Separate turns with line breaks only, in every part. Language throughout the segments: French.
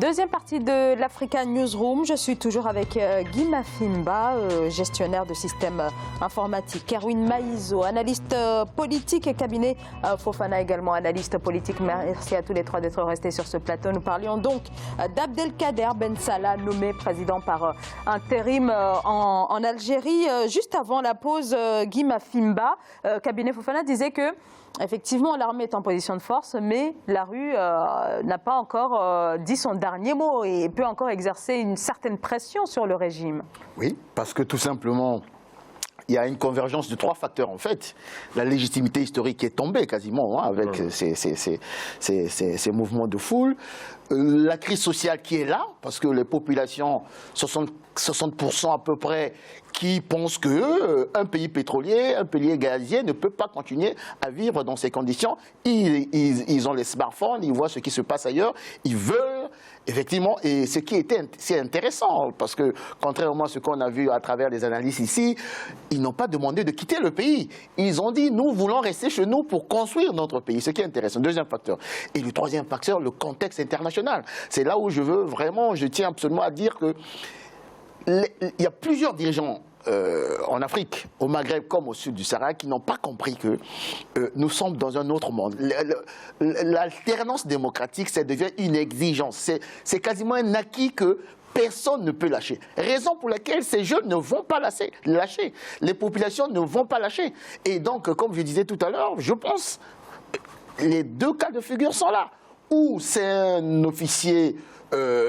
Deuxième partie de l'Africa Newsroom. Je suis toujours avec Guy Mafimba, gestionnaire de systèmes informatiques. Erwin Maïzo, analyste politique et cabinet Fofana également, analyste politique. Merci à tous les trois d'être restés sur ce plateau. Nous parlions donc d'Abdelkader Ben Salah, nommé président par intérim en Algérie. Juste avant la pause, Guy Mafimba, cabinet Fofana, disait que effectivement, l'armée est en position de force, mais la rue n'a pas encore dit son dernier mot et peut encore exercer une certaine pression sur le régime.
Oui, parce que tout simplement, il y a une convergence de trois facteurs en fait. La légitimité historique est tombée quasiment avec ces mouvements de foule. La crise sociale qui est là, parce que les populations, 60% à peu près, qui pensent qu'un pays pétrolier, un pays gazier ne peut pas continuer à vivre dans ces conditions. Ils ont les smartphones, ils voient ce qui se passe ailleurs, ils veulent effectivement, et ce qui c'est intéressant, parce que contrairement à ce qu'on a vu à travers les analyses ici, ils n'ont pas demandé de quitter le pays. Ils ont dit, nous voulons rester chez nous pour construire notre pays, ce qui est intéressant. Deuxième facteur. Et le troisième facteur, le contexte international. C'est là où je veux vraiment, je tiens absolument à dire que il y a plusieurs dirigeants en Afrique, au Maghreb comme au sud du Sahara, qui n'ont pas compris que nous sommes dans un autre monde. L'alternance démocratique, ça devient une exigence. C'est quasiment un acquis que personne ne peut lâcher. Raison pour laquelle ces jeunes ne vont pas lâcher. Les populations ne vont pas lâcher. Et donc, comme je disais tout à l'heure, je pense les deux cas de figure sont là. Ou c'est un officier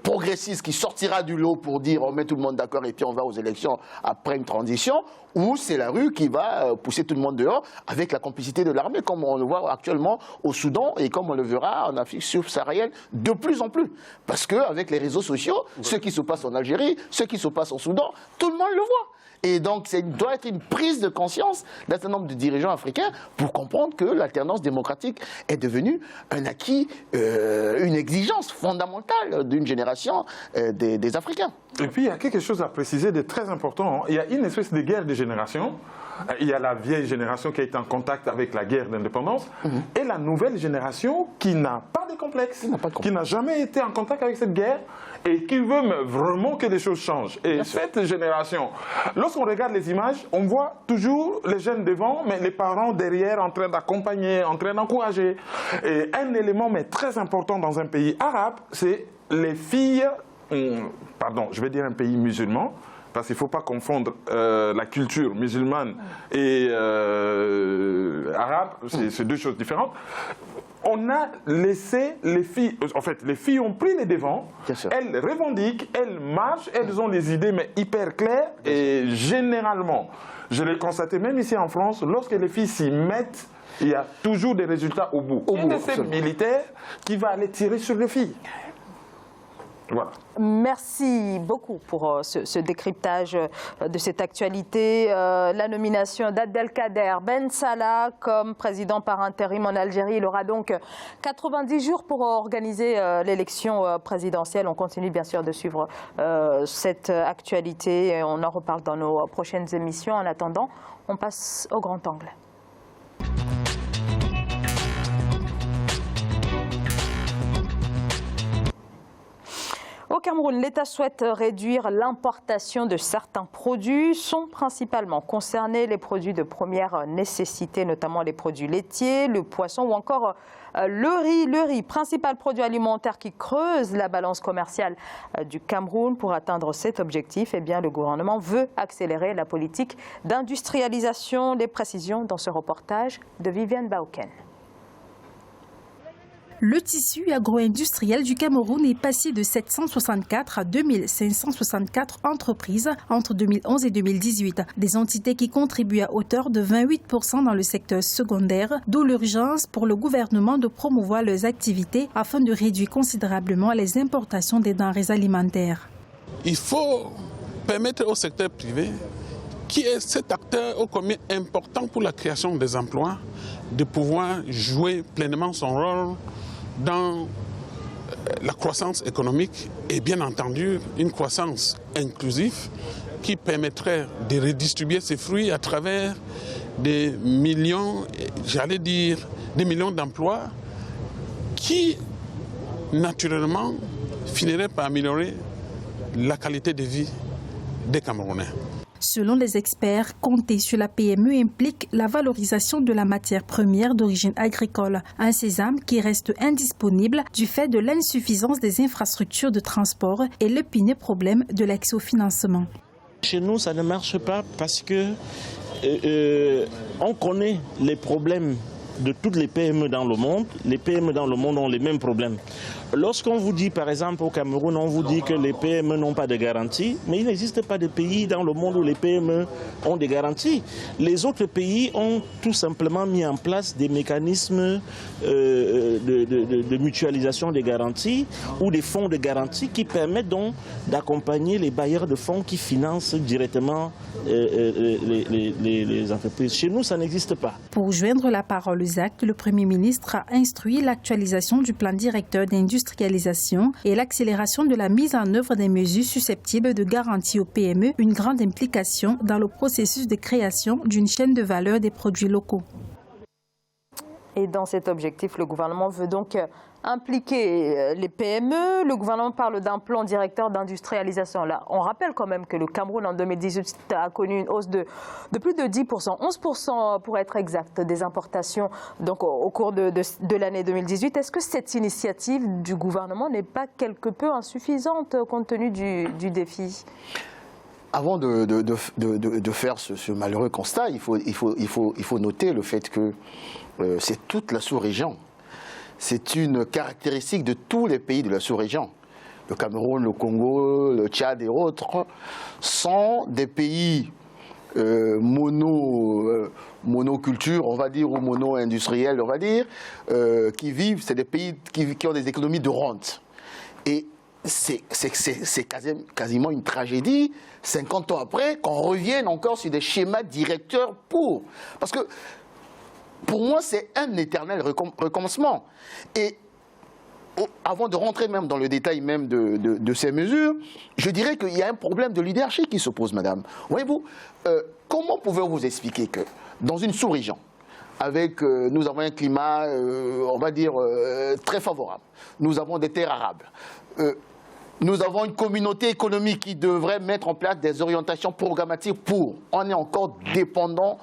progressiste qui sortira du lot pour dire on met tout le monde d'accord et puis on va aux élections après une transition, ou c'est la rue qui va pousser tout le monde dehors avec la complicité de l'armée, comme on le voit actuellement au Soudan et comme on le verra en Afrique subsaharienne de plus en plus. Parce qu'avec les réseaux sociaux, ce qui se passe en Algérie, ce qui se passe au Soudan, tout le monde le voit. Et donc, ça doit être une prise de conscience d'un certain nombre de dirigeants africains pour comprendre que l'alternance démocratique est devenue un acquis, une exigence fondamentale d'une génération des Africains.
Et puis, il y a quelque chose à préciser de très important. Il y a une espèce de guerre de génération. Il y a la vieille génération qui a été en contact avec la guerre d'indépendance et la nouvelle génération qui n'a pas de complexe, qui n'a jamais été en contact avec cette guerre et qui veut vraiment que les choses changent. Et cette génération, lorsqu'on regarde les images, on voit toujours les jeunes devant, mais les parents derrière en train d'accompagner, en train d'encourager. Et un élément mais très important dans un pays arabe, c'est les filles, pardon, je vais dire un pays musulman, parce qu'il ne faut pas confondre la culture musulmane et arabe, c'est deux choses différentes. On a laissé les filles, en fait, les filles ont pris les devants, elles revendiquent, elles marchent, elles ont des idées mais hyper claires et généralement, je l'ai constaté même ici en France, lorsque les filles s'y mettent, il y a toujours des résultats au bout. Et c'est militaire qui va aller tirer sur les filles. Voilà.
Merci beaucoup pour ce décryptage de cette actualité. La nomination d'Abdelkader Ben Salah comme président par intérim en Algérie. Il aura donc 90 jours pour organiser l'élection présidentielle. On continue bien sûr de suivre cette actualité. On en reparle dans nos prochaines émissions. En attendant, on passe au grand angle. Au Cameroun, l'État souhaite réduire l'importation de certains produits. Sont principalement concernés les produits de première nécessité, notamment les produits laitiers, le poisson ou encore le riz. Le riz, principal produit alimentaire qui creuse la balance commerciale du Cameroun. Pour atteindre cet objectif, eh bien, le gouvernement veut accélérer la politique d'industrialisation. Les précisions dans ce reportage de Viviane Baoken.
Le tissu agro-industriel du Cameroun est passé de 764 à 2564 entreprises entre 2011 et 2018. Des entités qui contribuent à hauteur de 28% dans le secteur secondaire, d'où l'urgence pour le gouvernement de promouvoir leurs activités afin de réduire considérablement les importations des denrées alimentaires.
Il faut permettre au secteur privé, qui est cet acteur ô combien important pour la création des emplois, de pouvoir jouer pleinement son rôle dans la croissance économique et bien entendu une croissance inclusive qui permettrait de redistribuer ses fruits à travers des millions, j'allais dire, des millions d'emplois qui, naturellement, finirait par améliorer la qualité de vie des Camerounais.
Selon les experts, compter sur la PME implique la valorisation de la matière première d'origine agricole, un sésame qui reste indisponible du fait de l'insuffisance des infrastructures de transport et l'épineux problème de l'accès au financement.
Chez nous, ça ne marche pas parce que on connaît les problèmes de toutes les PME dans le monde. Les PME dans le monde ont les mêmes problèmes. Lorsqu'on vous dit, par exemple, au Cameroun, on vous dit que les PME n'ont pas de garantie, mais il n'existe pas de pays dans le monde où les PME ont des garanties. Les autres pays ont tout simplement mis en place des mécanismes de mutualisation des garanties ou des fonds de garantie qui permettent donc d'accompagner les bailleurs de fonds qui financent directement les entreprises. Chez nous, ça n'existe pas.
Pour joindre la parole aux actes, le Premier ministre a instruit l'actualisation du plan directeur d'industrialisation et l'accélération de la mise en œuvre des mesures susceptibles de garantir aux PME une grande implication dans le processus de création d'une chaîne de valeur des produits locaux.
Et dans cet objectif, le gouvernement veut donc impliquer les PME. Le gouvernement parle d'un plan directeur d'industrialisation. Là, on rappelle quand même que le Cameroun, en 2018, a connu une hausse de plus de 10%, 11% pour être exact, des importations donc, au cours de l'année 2018. Est-ce que cette initiative du gouvernement n'est pas quelque peu insuffisante compte tenu du défi ?
Avant de faire ce malheureux constat, il faut noter le fait que c'est toute la sous-région. C'est une caractéristique de tous les pays de la sous-région. Le Cameroun, le Congo, le Tchad et autres sont des pays monoculture, on va dire, ou mono-industriels, on va dire, qui vivent, c'est des pays qui ont des économies de rente. Et c'est quasiment une tragédie, 50 ans après, qu'on revienne encore sur des schémas directeurs pour. Parce que, pour moi, c'est un éternel recommencement. Et avant de rentrer même dans le détail même de ces mesures, je dirais qu'il y a un problème de leadership qui se pose, madame. Voyez-vous, comment pouvez-vous expliquer que dans une sous-région, avec, nous avons un climat, on va dire, très favorable, nous avons des terres arables, nous avons une communauté économique qui devrait mettre en place des orientations programmatiques pour, on est encore dépendant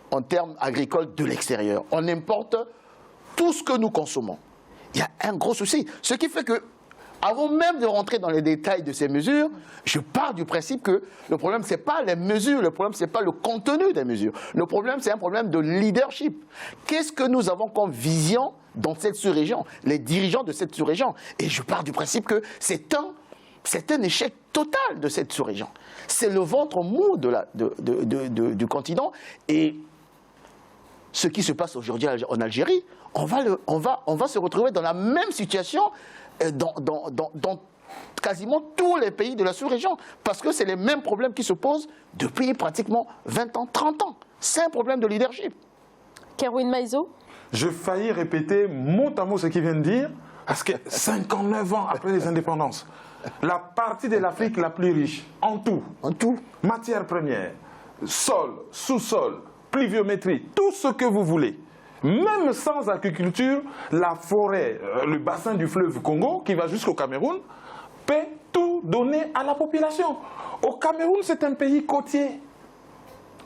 en termes agricoles de l'extérieur. On importe tout ce que nous consommons. Il y a un gros souci. Ce qui fait que, avant même de rentrer dans les détails de ces mesures, je pars du principe que le problème, ce n'est pas les mesures, le problème, ce n'est pas le contenu des mesures. Le problème, c'est un problème de leadership. Qu'est-ce que nous avons comme vision dans cette sous-région, les dirigeants de cette sous-région? Et je pars du principe que c'est un échec total de cette sous-région. C'est le ventre mou du continent. Et ce qui se passe aujourd'hui en Algérie, on va se retrouver dans la même situation dans quasiment tous les pays de la sous-région. Parce que c'est les mêmes problèmes qui se posent depuis pratiquement 20 ans, 30 ans. C'est un problème de leadership.
Kerwin Maïzo?
Je faillis répéter mot à mot ce qu'il vient de dire, parce que 59 ans après les indépendances, la partie de l'Afrique la plus riche, en tout, matières premières, sol, sous-sol, pluviométrie, tout ce que vous voulez. Même sans agriculture, la forêt, le bassin du fleuve Congo, qui va jusqu'au Cameroun, peut tout donner à la population. Au Cameroun, c'est un pays côtier.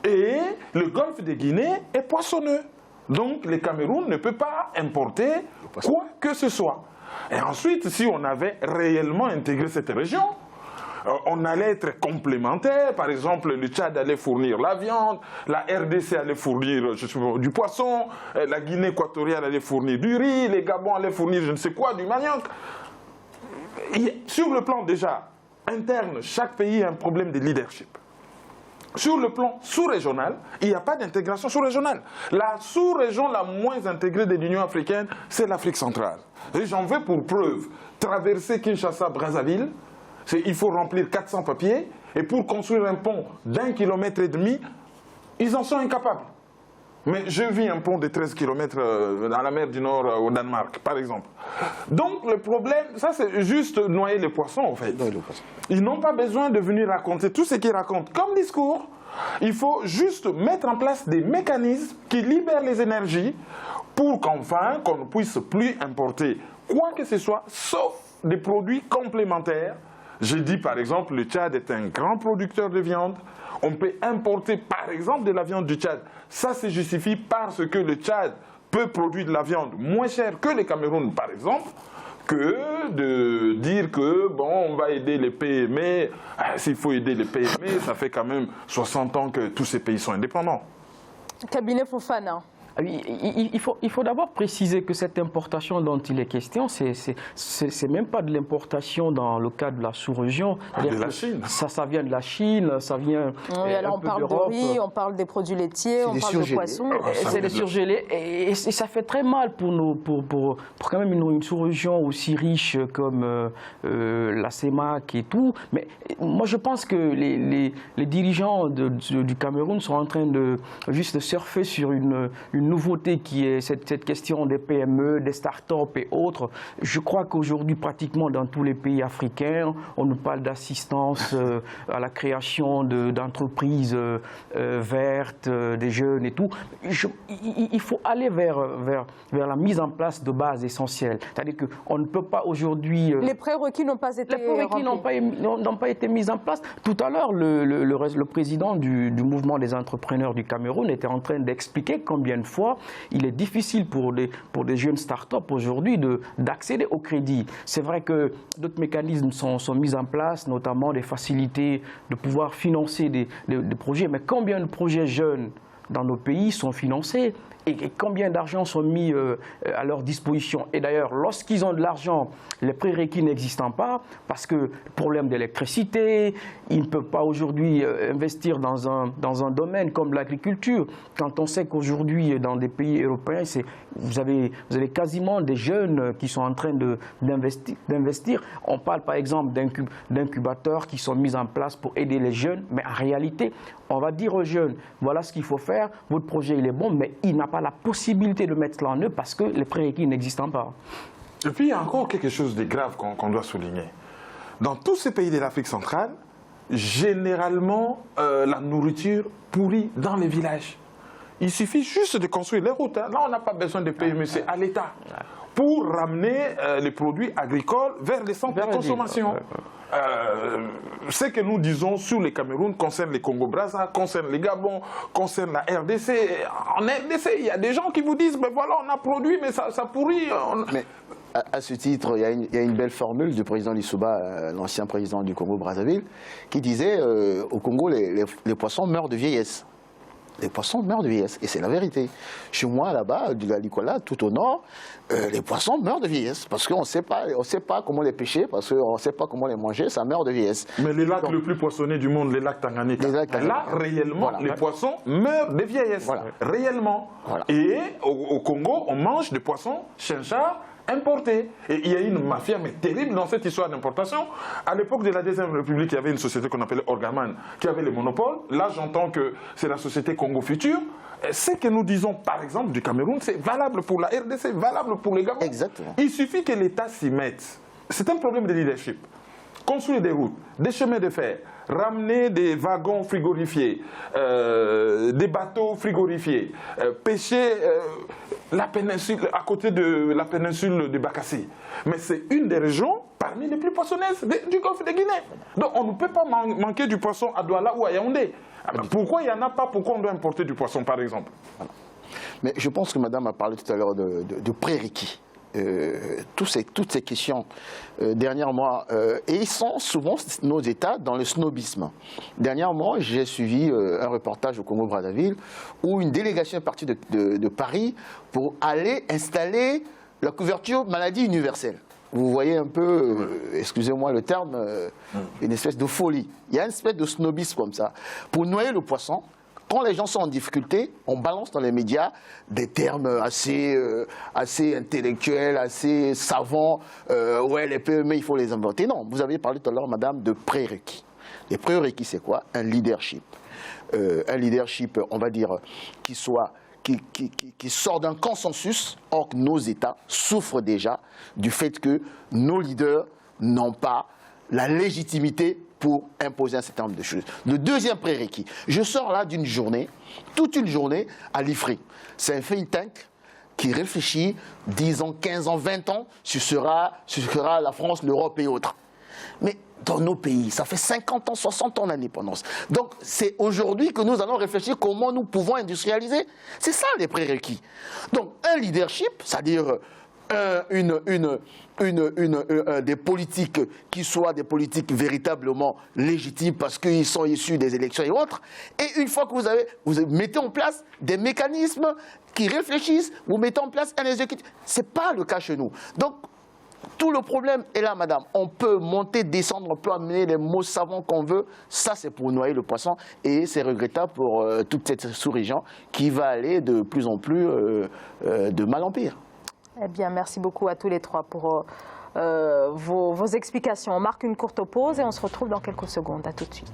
Et le golfe de Guinée est poissonneux. Donc, le Cameroun ne peut pas importer quoi que ce soit. Et ensuite, si on avait réellement intégré cette région, on allait être complémentaires. Par exemple, le Tchad allait fournir la viande, la RDC allait fournir du poisson, la Guinée équatoriale allait fournir du riz, les Gabons allaient fournir je ne sais quoi, du manioc. Sur le plan déjà interne, chaque pays a un problème de leadership. Sur le plan sous-régional, il n'y a pas d'intégration sous-régionale. La sous-région la moins intégrée de l'Union africaine, c'est l'Afrique centrale. Et j'en veux pour preuve, traverser Kinshasa-Brazzaville, il faut remplir 400 papiers, et pour construire un pont d'1,5 km, ils en sont incapables. Mais je vis un pont de 13 km dans la mer du Nord au Danemark, par exemple. Donc le problème, ça c'est juste noyer les poissons en fait. Ils n'ont pas besoin de venir raconter tout ce qu'ils racontent comme discours. Il faut juste mettre en place des mécanismes qui libèrent les énergies pour qu'enfin, qu'on ne puisse plus importer quoi que ce soit, sauf des produits complémentaires. Je dis par exemple, le Tchad est un grand producteur de viande. On peut importer par exemple de la viande du Tchad. Ça se justifie parce que le Tchad peut produire de la viande moins chère que le Cameroun par exemple, que de dire que bon, on va aider les PME. S'il faut aider les PME, ça fait quand même 60 ans que tous ces pays sont indépendants.
Cabinet Fofana.
Il faut d'abord préciser que cette importation dont il est question, c'est même pas de l'importation dans le cadre de la sous-région.
De la Chine.
Ça vient de la Chine, ça vient
oui, alors on parle de riz, on parle des produits laitiers, on parle de poissons.
C'est des surgelés et ça fait très mal pour quand même une sous-région aussi riche comme la CEMAC et tout. Mais moi je pense que les dirigeants du Cameroun sont en train de juste surfer sur une nouveauté qui est cette question des PME, des start-up et autres. Je crois qu'aujourd'hui, pratiquement dans tous les pays africains, on nous parle d'assistance à la création d'entreprises vertes, des jeunes et tout. Il faut aller vers la mise en place de bases essentielles. C'est-à-dire qu'on ne peut pas aujourd'hui...
les prérequis n'ont pas été
n'ont pas été mis en place. Tout à l'heure, le président du mouvement des entrepreneurs du Cameroun était en train d'expliquer combien de fois il est difficile pour des jeunes start-up aujourd'hui d'accéder au crédit. C'est vrai que d'autres mécanismes sont mis en place, notamment des facilités de pouvoir financer des projets. Mais combien de projets jeunes dans nos pays sont financés et combien d'argent sont mis à leur disposition. Et d'ailleurs, lorsqu'ils ont de l'argent, les prérequis n'existant pas, parce que problème d'électricité, ils ne peuvent pas aujourd'hui investir dans un domaine comme l'agriculture. Quand on sait qu'aujourd'hui, dans des pays européens, vous avez quasiment des jeunes qui sont en train d'investir. On parle par exemple d'incubateurs qui sont mis en place pour aider les jeunes, mais en réalité, on va dire aux jeunes, voilà ce qu'il faut faire, votre projet il est bon, mais il n'a pas la possibilité de mettre cela en œuvre parce que les prérequis n'existent pas.
Et puis il y a encore quelque chose de grave qu'on doit souligner. Dans tous ces pays de l'Afrique centrale, généralement, la nourriture pourrit dans les villages. Il suffit juste de construire les routes. Là, on n'a pas besoin de PME, c'est à l'État. Pour ramener les produits agricoles vers les centres de consommation. Ce que nous disons sur le Cameroun concerne les Congo-Brazza, concerne les Gabon, concerne la RDC. En RDC, il y a des gens qui vous disent, ben voilà, on a produit, mais ça pourrit.
Mais à ce titre, il y a une belle formule du président Lissouba, l'ancien président du Congo-Brazzaville, qui disait au Congo, les poissons meurent de vieillesse. Les poissons meurent de vieillesse, et c'est la vérité. Chez moi, là-bas, du Lalicola, tout au nord, les poissons meurent de vieillesse, parce qu'on ne sait pas comment les pêcher, parce qu'on ne sait pas comment les manger, ça meurt de vieillesse.
Mais les lacs le plus poissonnés du monde, les lacs Tanganyika, là, réellement, voilà, les poissons meurent de vieillesse, voilà, réellement. Voilà. Et au Congo, on mange des poissons chinchard importés. Et il y a une mafia mais terrible dans cette histoire d'importation. À l'époque de la Deuxième République, il y avait une société qu'on appelait Orgaman qui avait le monopole. Là, j'entends que c'est la société Congo Futur. Ce que nous disons, par exemple, du Cameroun, c'est valable pour la RDC, valable pour les Gabon. Exactement. Il suffit que l'État s'y mette. C'est un problème de leadership. Construire des routes, des chemins de fer, ramener des wagons frigorifiés, des bateaux frigorifiés, pêcher la péninsule, à côté de la péninsule de Bakassi. Mais c'est une des régions parmi les plus poissonneuses du golfe de Guinée. Donc on ne peut pas manquer du poisson à Douala ou à Yaoundé. Pourquoi il n'y en a pas? Pourquoi on doit importer du poisson, par exemple? Voilà.
Mais je pense que madame a parlé tout à l'heure de prérequis. Toutes ces questions dernièrement, et ils sont souvent nos États dans le snobisme. Dernièrement, j'ai suivi un reportage au Congo-Brazzaville où une délégation est partie de Paris pour aller installer la couverture maladie universelle. Vous voyez un peu, excusez-moi le terme, une espèce de folie. Il y a une espèce de snobisme comme ça. Pour noyer le poisson, quand les gens sont en difficulté, on balance dans les médias des termes assez intellectuels, assez savants. Ouais, les PME, il faut les inventer. Non, vous avez parlé tout à l'heure, madame, de prérequis. Les prérequis, c'est quoi? Un leadership. Un leadership, on va dire, qui sort d'un consensus. Or, que nos États souffrent déjà du fait que nos leaders n'ont pas la légitimité pour imposer un certain nombre de choses. Le deuxième prérequis, je sors là d'une journée, toute une journée à l'IFRI. C'est un think tank qui réfléchit 10 ans, 15 ans, 20 ans sur ce sera la France, l'Europe et autres. Mais dans nos pays, ça fait 50 ans, 60 ans d'indépendance. Donc c'est aujourd'hui que nous allons réfléchir comment nous pouvons industrialiser. C'est ça les prérequis. Donc un leadership, c'est-à-dire des politiques qui soient des politiques véritablement légitimes parce qu'ils sont issus des élections et autres. Et une fois que vous mettez en place des mécanismes qui réfléchissent, vous mettez en place un exécutif. Ce n'est pas le cas chez nous. Donc, tout le problème est là, madame. On peut monter, descendre, on peut amener les mots savants qu'on veut. Ça, c'est pour noyer le poisson. Et c'est regrettable pour toute cette sous-région qui va aller de plus en plus de mal en pire.
Eh bien, merci beaucoup à tous les trois pour vos explications. On marque une courte pause et on se retrouve dans quelques secondes. À tout de suite.